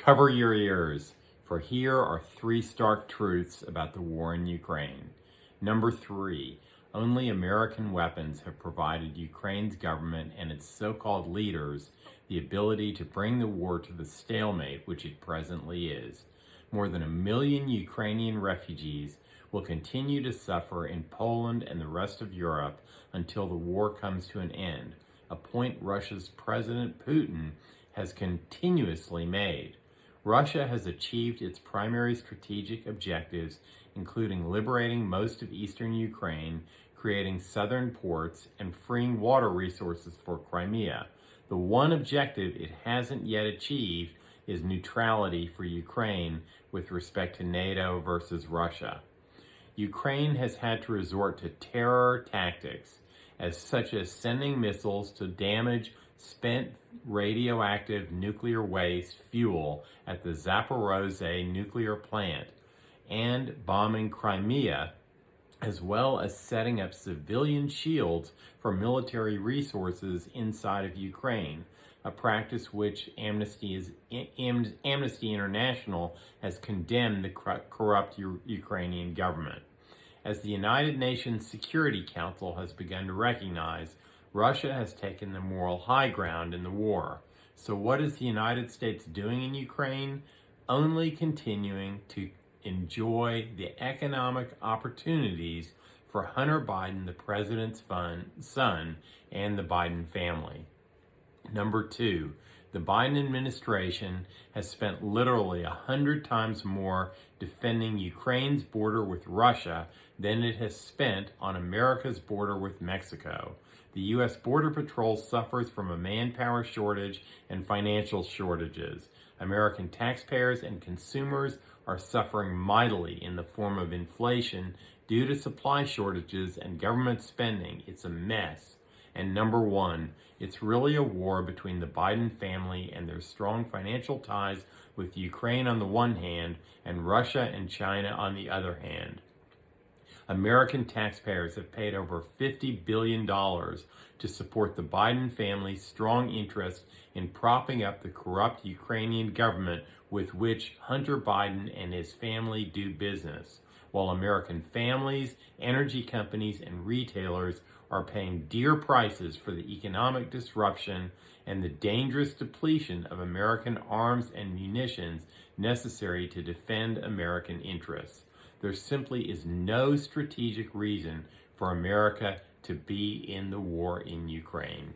Cover your ears, for here are three stark truths about the war in Ukraine. Number three, only American weapons have provided Ukraine's government and its so-called leaders the ability to bring the war to the stalemate which it presently is. More than 1 million Ukrainian refugees will continue to suffer in Poland and the rest of Europe until the war comes to an end, a point Russia's President Putin has continuously made. Russia has achieved its primary strategic objectives, including liberating most of eastern Ukraine, creating southern ports, and freeing water resources for Crimea. The one objective it hasn't yet achieved is neutrality for Ukraine with respect to NATO versus Russia. Ukraine has had to resort to terror tactics, such as sending missiles to damage spent radioactive nuclear waste fuel at the Zaporozhye nuclear plant and bombing Crimea, as well as setting up civilian shields for military resources inside of Ukraine, a practice which Amnesty International has condemned the corrupt Ukrainian government. As the United Nations Security Council has begun to recognize, Russia has taken the moral high ground in the war. So what is the United States doing in Ukraine? Only continuing to enjoy the economic opportunities for Hunter Biden, the president's son, and the Biden family. Number two, the Biden administration has spent literally 100 times more defending Ukraine's border with Russia than it has spent on America's border with Mexico. The U.S. Border Patrol suffers from a manpower shortage and financial shortages. American taxpayers and consumers are suffering mightily in the form of inflation due to supply shortages and government spending. It's a mess. And number one, it's really a war between the Biden family and their strong financial ties with Ukraine on the one hand and Russia and China on the other hand. American taxpayers have paid over $50 billion to support the Biden family's strong interest in propping up the corrupt Ukrainian government with which Hunter Biden and his family do business, while American families, energy companies, and retailers are paying dear prices for the economic disruption and the dangerous depletion of American arms and munitions necessary to defend American interests. There simply is no strategic reason for America to be in the war in Ukraine.